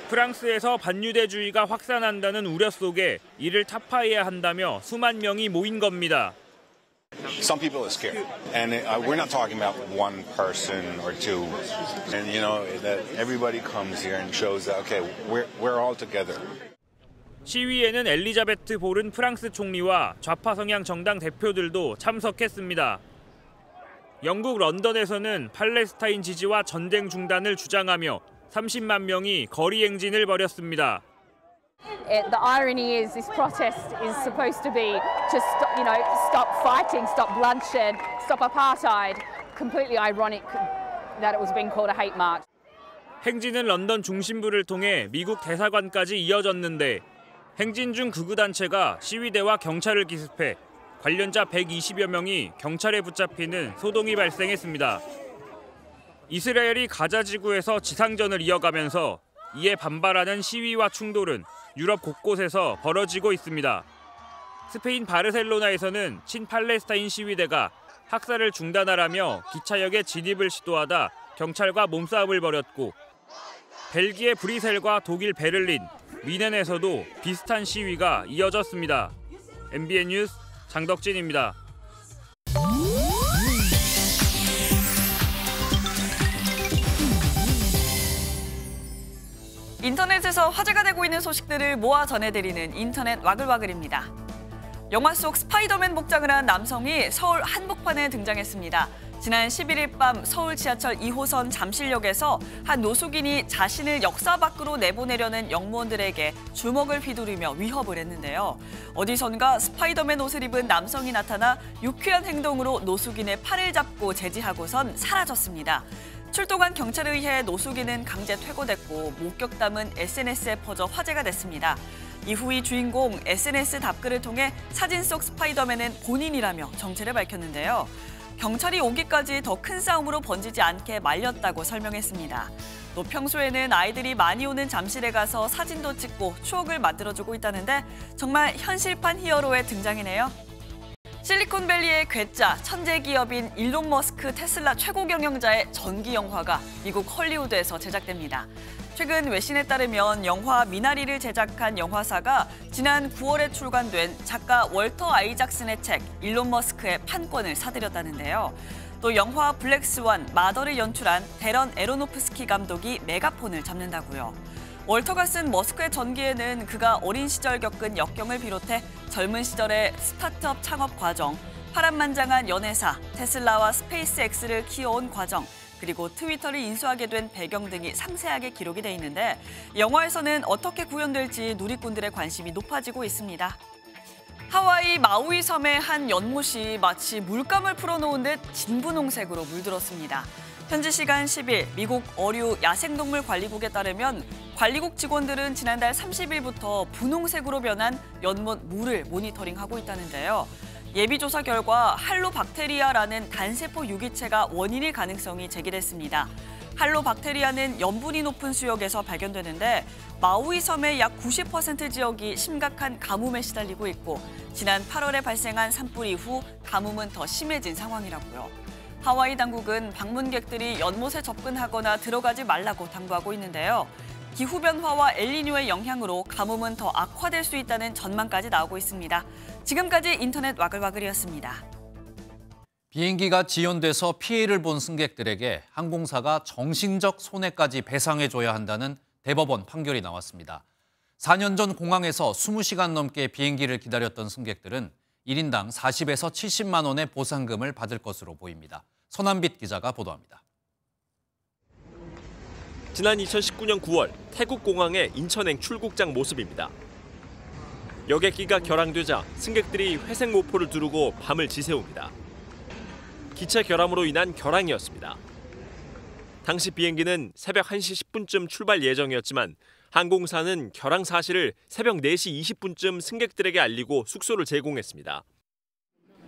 Speaker 24: 프랑스에서 반유대주의가 확산한다는 우려 속에 이를 타파해야 한다며 수만 명이 모인 겁니다.
Speaker 25: Some people are scared, and we're not talking about one person or two, and you know that everybody comes here and shows that okay, we're all together.
Speaker 24: 시위에는 엘리자베트 보른 프랑스 총리와 좌파 성향 정당 대표들도 참석했습니다. 영국 런던에서는 팔레스타인 지지와 전쟁 중단을 주장하며 30만 명이 거리 행진을 벌였습니다.
Speaker 26: The irony is this protest is supposed to be to stop fighting, stop bloodshed, stop apartheid. Completely ironic that it was being called a hate march.
Speaker 24: 행진은 런던 중심부를 통해 미국 대사관까지 이어졌는데 행진 중 극우단체가 시위대와 경찰을 기습해 관련자 120여 명이 경찰에 붙잡히는 소동이 발생했습니다. 이스라엘이 가자 지구에서 지상전을 이어가면서 이에 반발하는 시위와 충돌은 유럽 곳곳에서 벌어지고 있습니다. 스페인 바르셀로나에서는 친팔레스타인 시위대가 학살을 중단하라며 기차역에 진입을 시도하다 경찰과 몸싸움을 벌였고 벨기에 브뤼셀과 독일 베를린, 위넨에서도 비슷한 시위가 이어졌습니다. MBN 뉴스 장덕진입니다.
Speaker 2: 인터넷에서 화제가 되고 있는 소식들을 모아 전해드리는 인터넷 와글와글입니다. 영화 속 스파이더맨 복장을 한 남성이 서울 한복판에 등장했습니다. 지난 11일 밤 서울 지하철 2호선 잠실역에서 한 노숙인이 자신을 역사 밖으로 내보내려는 영무원들에게 주먹을 휘두르며 위협을 했는데요. 어디선가 스파이더맨 옷을 입은 남성이 나타나 유쾌한 행동으로 노숙인의 팔을 잡고 제지하고선 사라졌습니다. 출동한 경찰에 의해 노숙인은 강제 퇴거됐고 목격담은 SNS에 퍼져 화제가 됐습니다. 이후 이 주인공 SNS 답글을 통해 사진 속 스파이더맨은 본인이라며 정체를 밝혔는데요. 경찰이 오기까지 더 큰 싸움으로 번지지 않게 말렸다고 설명했습니다. 또 평소에는 아이들이 많이 오는 잠실에 가서 사진도 찍고 추억을 만들어주고 있다는데 정말 현실판 히어로의 등장이네요. 실리콘밸리의 괴짜, 천재 기업인 일론 머스크 테슬라 최고 경영자의 전기 영화가 미국 헐리우드에서 제작됩니다. 최근 외신에 따르면 영화 미나리를 제작한 영화사가 지난 9월에 출간된 작가 월터 아이작슨의 책 일론 머스크의 판권을 사들였다는데요. 또 영화 블랙스완, 마더를 연출한 데런 에로노프스키 감독이 메가폰을 잡는다고요. 월터가 쓴 머스크의 전기에는 그가 어린 시절 겪은 역경을 비롯해 젊은 시절의 스타트업 창업 과정, 파란만장한 연애사, 테슬라와 스페이스X를 키워온 과정, 그리고 트위터를 인수하게 된 배경 등이 상세하게 기록이 돼 있는데 영화에서는 어떻게 구현될지 누리꾼들의 관심이 높아지고 있습니다. 하와이 마우이 섬의 한 연못이 마치 물감을 풀어놓은 듯 진분홍색으로 물들었습니다. 현지 시간 10일 미국 어류 야생동물관리국에 따르면 관리국 직원들은 지난달 30일부터 분홍색으로 변한 연못 물을 모니터링하고 있다는데요. 예비조사 결과 할로박테리아라는 단세포 유기체가 원인일 가능성이 제기됐습니다. 할로박테리아는 염분이 높은 수역에서 발견되는데 마우이 섬의 약 90% 지역이 심각한 가뭄에 시달리고 있고 지난 8월에 발생한 산불 이후 가뭄은 더 심해진 상황이라고요. 하와이 당국은 방문객들이 연못에 접근하거나 들어가지 말라고 당부하고 있는데요. 기후변화와 엘니뇨의 영향으로 가뭄은 더 악화될 수 있다는 전망까지 나오고 있습니다. 지금까지 인터넷 와글와글이었습니다.
Speaker 1: 비행기가 지연돼서 피해를 본 승객들에게 항공사가 정신적 손해까지 배상해줘야 한다는 대법원 판결이 나왔습니다. 4년 전 공항에서 20시간 넘게 비행기를 기다렸던 승객들은 1인당 40에서 70만 원의 보상금을 받을 것으로 보입니다. 선한빛 기자가 보도합니다.
Speaker 6: 지난 2019년 9월 태국 공항의 인천행 출국장 모습입니다. 여객기가 결항되자 승객들이 회색 모포를 두르고 밤을 지새웁니다. 기체 결함으로 인한 결항이었습니다. 당시 비행기는 새벽 1시 10분쯤 출발 예정이었지만 항공사는 결항 사실을 새벽 4시 20분쯤 승객들에게 알리고 숙소를 제공했습니다.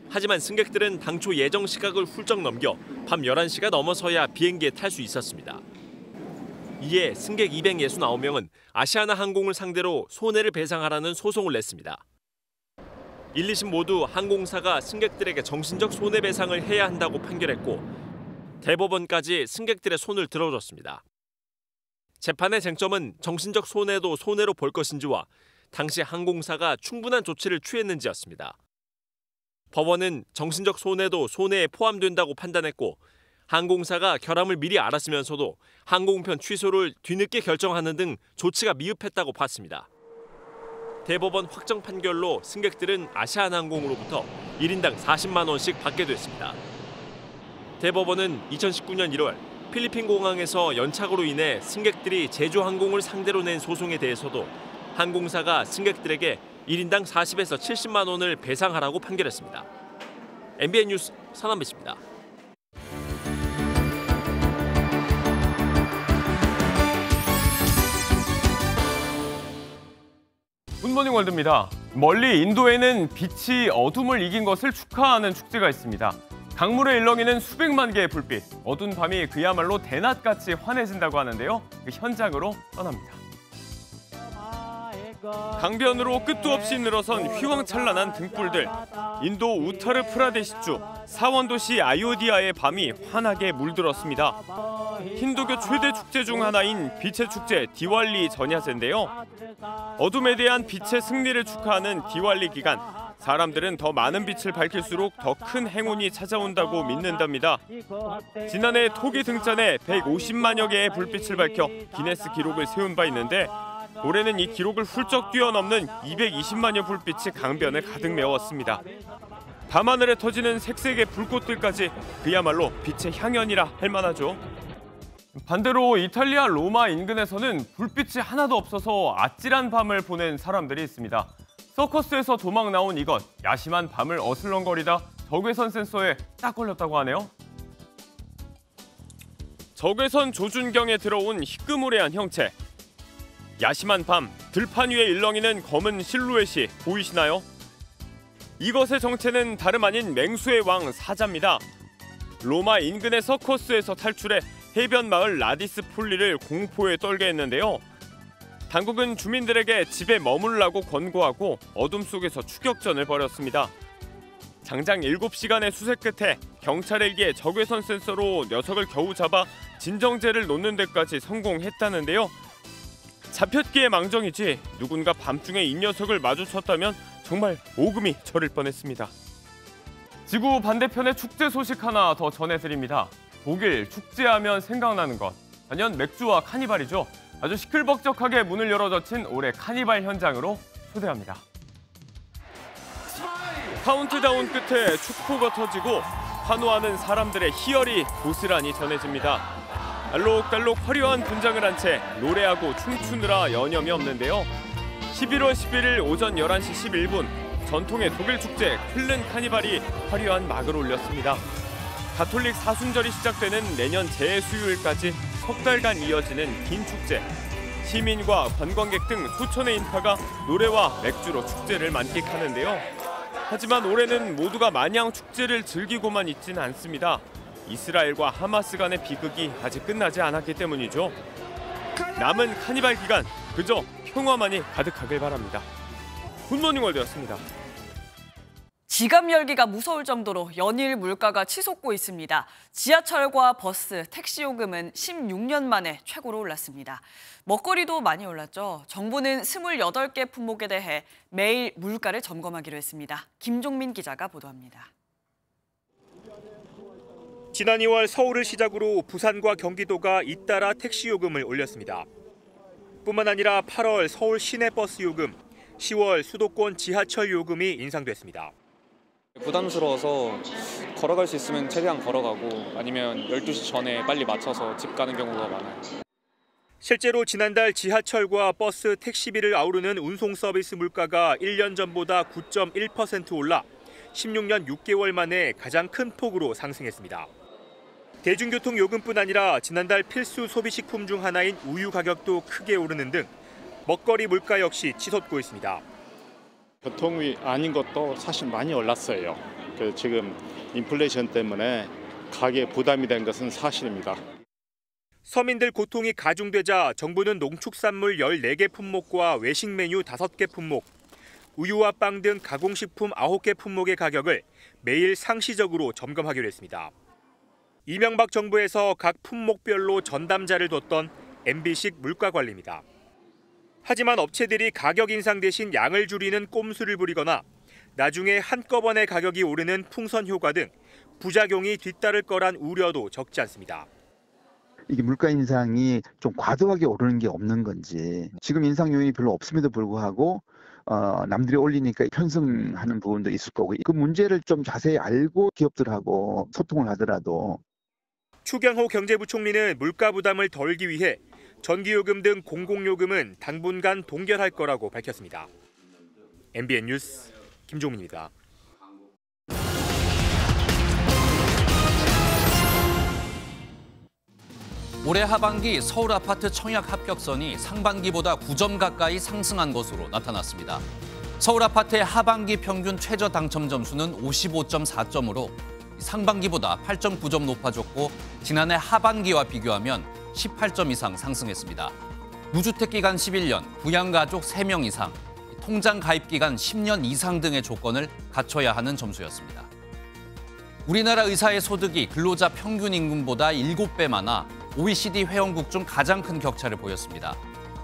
Speaker 6: 하지만 승객들은 당초 예정 시각을 훌쩍 넘겨 밤 11시가 넘어서야 비행기에 탈 수 있었습니다. 이에 승객 269명은 아시아나 항공을 상대로 손해를 배상하라는 소송을 냈습니다. 1, 2심 모두 항공사가 승객들에게 정신적 손해배상을 해야 한다고 판결했고 대법원까지 승객들의 손을 들어줬습니다. 재판의 쟁점은 정신적 손해도 손해로 볼 것인지와 당시 항공사가 충분한 조치를 취했는지였습니다. 법원은 정신적 손해도 손해에 포함된다고 판단했고 항공사가 결함을 미리 알았으면서도 항공편 취소를 뒤늦게 결정하는 등 조치가 미흡했다고 봤습니다. 대법원 확정 판결로 승객들은 아시아나항공으로부터 1인당 40만 원씩 받게 됐습니다. 대법원은 2019년 1월 필리핀 공항에서 연착오로 인해 승객들이 제주항공을 상대로 낸 소송에 대해서도 항공사가 승객들에게 1인당 40에서 70만 원을 배상하라고 판결했습니다. MBN 뉴스 선한빛입니다.
Speaker 20: 굿모닝 월드입니다. 멀리 인도에는 빛이 어둠을 이긴 것을 축하하는 축제가 있습니다. 강물에 일렁이는 수백만 개의 불빛, 어두운 밤이 그야말로 대낮같이 환해진다고 하는데요. 그 현장으로 떠납니다. 강변으로 끝도 없이 늘어선 휘황찬란한 등불들. 인도 우타르 프라데시주 사원도시 아요디아의 밤이 환하게 물들었습니다. 힌두교 최대 축제 중 하나인 빛의 축제 디왈리 전야제인데요. 어둠에 대한 빛의 승리를 축하하는 디왈리 기간, 사람들은 더 많은 빛을 밝힐수록 더 큰 행운이 찾아온다고 믿는답니다. 지난해 토기 등잔에 150만여 개의 불빛을 밝혀 기네스 기록을 세운 바 있는데 올해는 이 기록을 훌쩍 뛰어넘는 220만여 불빛이 강변을 가득 메웠습니다. 밤하늘에 터지는 색색의 불꽃들까지 그야말로 빛의 향연이라 할 만하죠. 반대로 이탈리아 로마 인근에서는 불빛이 하나도 없어서 아찔한 밤을 보낸 사람들이 있습니다. 서커스에서 도망 나온 이것, 야심한 밤을 어슬렁거리다 적외선 센서에 딱 걸렸다고 하네요. 적외선 조준경에 들어온 희끄무레한 형체. 야심한 밤, 들판 위에 일렁이는 검은 실루엣이 보이시나요? 이것의 정체는 다름 아닌 맹수의 왕 사자입니다.
Speaker 6: 로마 인근의 서커스에서 탈출해 해변 마을 라디스 폴리를 공포에 떨게 했는데요. 당국은 주민들에게 집에 머물라고 권고하고 어둠 속에서 추격전을 벌였습니다. 장장 7시간의 수색 끝에 경찰에 의해 적외선 센서로 녀석을 겨우 잡아 진정제를 놓는 데까지 성공했다는데요. 잡혔기에 망정이지 누군가 밤중에 이 녀석을 마주쳤다면 정말 오금이 저릴 뻔했습니다. 지구 반대편의 축제 소식 하나 더 전해드립니다. 독일 축제하면 생각나는 것, 단연 맥주와 카니발이죠. 아주 시끌벅적하게 문을 열어젖힌 올해 카니발 현장으로 초대합니다. 카운트다운 끝에 축포가 터지고 환호하는 사람들의 희열이 고스란히 전해집니다. 알록달록 화려한 분장을 한 채 노래하고 춤추느라 여념이 없는데요. 11월 11일 오전 11시 11분 전통의 독일 축제 퀼른 카니발이 화려한 막을 올렸습니다. 가톨릭 사순절이 시작되는 내년 재수요일까지 석 달간 이어지는 긴 축제. 시민과 관광객 등 수천의 인파가 노래와 맥주로 축제를 만끽하는데요. 하지만 올해는 모두가 마냥 축제를 즐기고만 있지는 않습니다. 이스라엘과 하마스 간의 비극이 아직 끝나지 않았기 때문이죠. 남은 카니발 기간 그저 평화만이 가득하길 바랍니다. 굿모닝 월드였습니다.
Speaker 2: 지갑 열기가 무서울 정도로 연일 물가가 치솟고 있습니다. 지하철과 버스, 택시 요금은 16년 만에 최고로 올랐습니다. 먹거리도 많이 올랐죠. 정부는 28개 품목에 대해 매일 물가를 점검하기로 했습니다. 김종민 기자가 보도합니다.
Speaker 23: 지난 2월 서울을 시작으로 부산과 경기도가 잇따라 택시 요금을 올렸습니다. 뿐만 아니라 8월 서울 시내버스 요금, 10월 수도권 지하철 요금이 인상됐습니다.
Speaker 7: 부담스러워서 걸어갈 수 있으면 최대한 걸어가고 아니면 12시 전에 빨리 맞춰서 집 가는 경우가 많아요.
Speaker 23: 실제로 지난달 지하철과 버스, 택시비를 아우르는 운송 서비스 물가가 1년 전보다 9.1% 올라 16년 6개월 만에 가장 큰 폭으로 상승했습니다. 대중교통 요금뿐 아니라 지난달 필수 소비식품 중 하나인 우유 가격도 크게 오르는 등 먹거리 물가 역시 치솟고 있습니다.
Speaker 8: 교통이 아닌 것도 사실 많이 올랐어요. 그래서 지금 인플레이션 때문에 가게 부담이 된 것은 사실입니다.
Speaker 23: 서민들 고통이 가중되자 정부는 농축산물 14개 품목과 외식 메뉴 5개 품목, 우유와 빵 등 가공식품 9개 품목의 가격을 매일 상시적으로 점검하기로 했습니다. 이명박 정부에서 각 품목별로 전담자를 뒀던 MB식 물가 관리입니다. 하지만 업체들이 가격 인상 대신 양을 줄이는 꼼수를 부리거나 나중에 한꺼번에 가격이 오르는 풍선 효과 등 부작용이 뒤따를 거란 우려도 적지 않습니다.
Speaker 9: 이게 물가 인상이 좀 과도하게 오르는 게 없는 건지, 지금 인상 요인이 별로 없음에도 불구하고 남들이 올리니까 편승하는 부분도 있을 거고, 그 문제를 좀 자세히 알고 기업들하고 소통을 하더라도.
Speaker 23: 추경호 경제부총리는 물가 부담을 덜기 위해 전기요금 등 공공요금은 당분간 동결할 거라고 밝혔습니다. MBN 뉴스 김종민입니다.
Speaker 1: 올해 하반기 서울 아파트 청약 합격선이 상반기보다 9점 가까이 상승한 것으로 나타났습니다. 서울 아파트의 하반기 평균 최저 당첨 점수는 55.4점으로 상반기보다 8.9점 높아졌고 지난해 하반기와 비교하면 18점 이상 상승했습니다. 무주택 기간 11년, 부양가족 3명 이상, 통장 가입 기간 10년 이상 등의 조건을 갖춰야 하는 점수였습니다. 우리나라 의사의 소득이 근로자 평균 임금보다 7배 많아 OECD 회원국 중 가장 큰 격차를 보였습니다.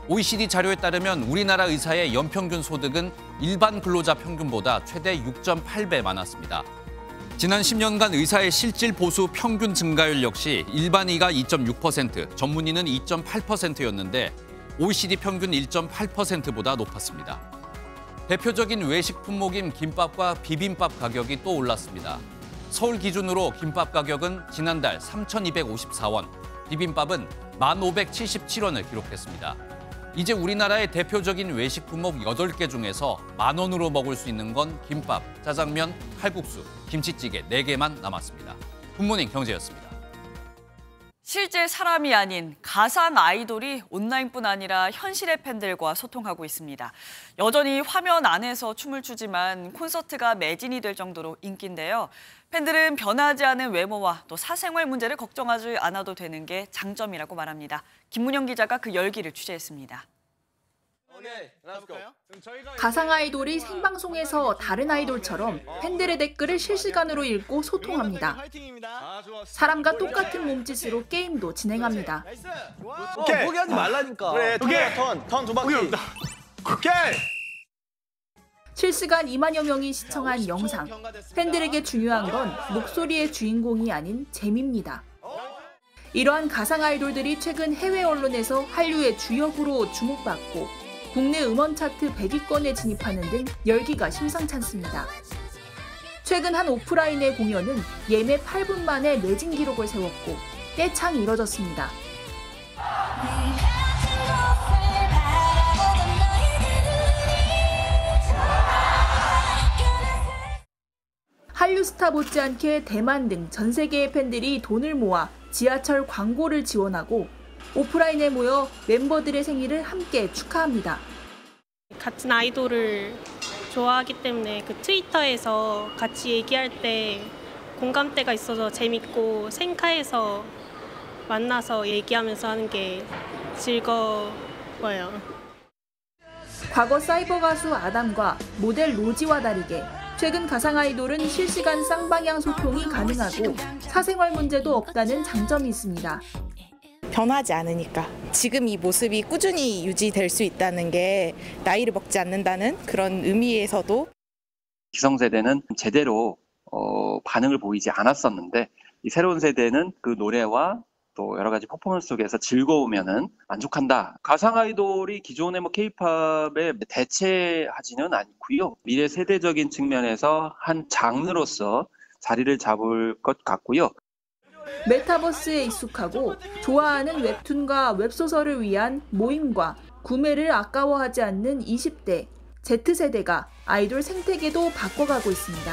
Speaker 1: OECD 자료에 따르면 우리나라 의사의 연평균 소득은 일반 근로자 평균보다 최대 6.8배 많았습니다. 지난 10년간 의사의 실질 보수 평균 증가율 역시 일반의가 2.6%, 전문의는 2.8%였는데 OECD 평균 1.8%보다 높았습니다. 대표적인 외식 품목인 김밥과 비빔밥 가격이 또 올랐습니다. 서울 기준으로 김밥 가격은 지난달 3,254원, 비빔밥은 1,577원을 기록했습니다. 이제 우리나라의 대표적인 외식 품목 8개 중에서 10,000원으로 먹을 수 있는 건 김밥, 짜장면, 칼국수, 김치찌개 4개만 남았습니다. 굿모닝 경제였습니다.
Speaker 2: 실제 사람이 아닌 가상 아이돌이 온라인뿐 아니라 현실의 팬들과 소통하고 있습니다. 여전히 화면 안에서 춤을 추지만 콘서트가 매진이 될 정도로 인기인데요. 팬들은 변하지 않은 외모와 또 사생활 문제를 걱정하지 않아도 되는 게 장점이라고 말합니다. 김문영 기자가 그 열기를 취재했습니다.
Speaker 10: 가상 아이돌이 생방송에서 다른 아이돌처럼 팬들의 댓글을 실시간으로 읽고 소통합니다. 사람과 똑같은 몸짓으로 게임도 진행합니다.
Speaker 11: 오케이. 포기하지 말라니까. 그래, 턴 두 바퀴. 오케이.
Speaker 10: 실시간 2만여 명이 시청한 영상. 팬들에게 중요한 건 목소리의 주인공이 아닌 재미입니다. 이러한 가상 아이돌들이 최근 해외 언론에서 한류의 주역으로 주목받고 국내 음원 차트 100위권에 진입하는 등 열기가 심상찮습니다. 최근 한 오프라인의 공연은 예매 8분 만에 매진 기록을 세웠고 떼창이 이뤄졌습니다. 한류 스타 못지않게 대만 등 전 세계의 팬들이 돈을 모아 지하철 광고를 지원하고 오프라인에 모여 멤버들의 생일을 함께 축하합니다.
Speaker 12: 같은 아이돌을 좋아하기 때문에 그 트위터에서 같이 얘기할 때 공감대가 있어서 재밌고 생카에서 만나서 얘기하면서 하는 게 즐거워요.
Speaker 10: 과거 사이버 가수 아담과 모델 로지와 다르게 최근 가상 아이돌은 실시간 쌍방향 소통이 가능하고 사생활 문제도 없다는 장점이 있습니다.
Speaker 13: 변하지 않으니까 지금 이 모습이 꾸준히 유지될 수 있다는 게 나이를 먹지 않는다는 그런 의미에서도
Speaker 14: 기성세대는 제대로 반응을 보이지 않았었는데 이 새로운 세대는 그 노래와 또 여러 가지 퍼포먼스 속에서 즐거우면은 만족한다. 가상 아이돌이 기존의 K-팝에 대체하지는 않고요. 미래 세대적인 측면에서 한 장르로서 자리를 잡을 것 같고요.
Speaker 10: 메타버스에 익숙하고 좋아하는 웹툰과 웹소설을 위한 모임과 구매를 아까워하지 않는 20대, Z세대가 아이돌 생태계도 바꿔가고 있습니다.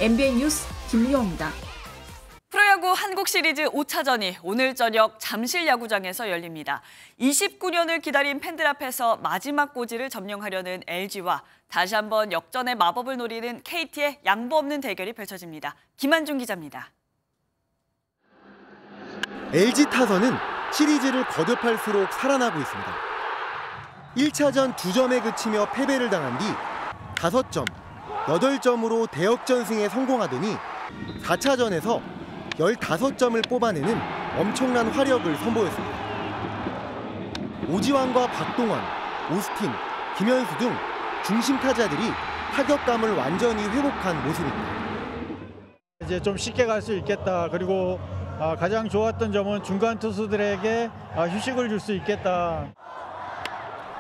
Speaker 10: MBN 뉴스 김유영입니다.
Speaker 2: 프로야구 한국 시리즈 5차전이 오늘 저녁 잠실 야구장에서 열립니다. 29년을 기다린 팬들 앞에서 마지막 고지를 점령하려는 LG와 다시 한번 역전의 마법을 노리는 KT의 양보 없는 대결이 펼쳐집니다. 김한중 기자입니다.
Speaker 15: LG 타선은 시리즈를 거듭할수록 살아나고 있습니다. 1차전 2점에 그치며 패배를 당한 뒤 5점, 8점으로 대역전승에 성공하더니 4차전에서 15점을 뽑아내는 엄청난 화력을 선보였습니다. 오지환과 박동원, 오스틴, 김현수 등 중심 타자들이 타격감을 완전히 회복한 모습입니다.
Speaker 27: 이제 좀 쉽게 갈 수 있겠다. 그리고 가장 좋았던 점은 중간 투수들에게 휴식을 줄 수 있겠다.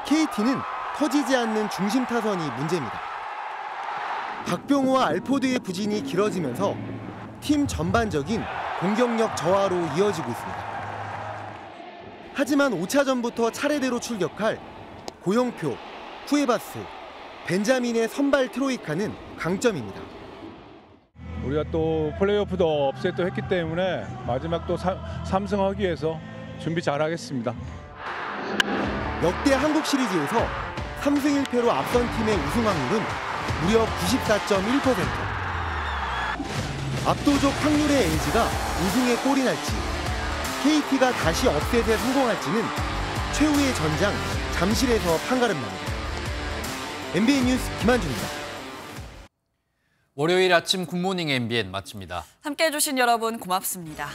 Speaker 15: KT는 터지지 않는 중심 타선이 문제입니다. 박병호와 알포드의 부진이 길어지면서 팀 전반적인 공격력 저하로 이어지고 있습니다. 하지만 5차전부터 차례대로 출격할 고영표, 쿠에바스, 벤자민의 선발 트로이카는 강점입니다.
Speaker 28: 우리가 또 플레이오프도 업셋도 했기 때문에 마지막 또 3승하기 위해서 준비 잘하겠습니다.
Speaker 15: 역대 한국 시리즈에서 3승 1패로 앞선 팀의 우승 확률은 무려 94.1%. 압도적 확률의 LG가 우승에 골이 날지, KT가 다시 업셋에 성공할지는 최후의 전장 잠실에서 판가름 납니다. MBN 뉴스 김한중입니다.
Speaker 1: 월요일 아침 굿모닝 MBN 마칩니다.
Speaker 2: 함께해 주신 여러분 고맙습니다.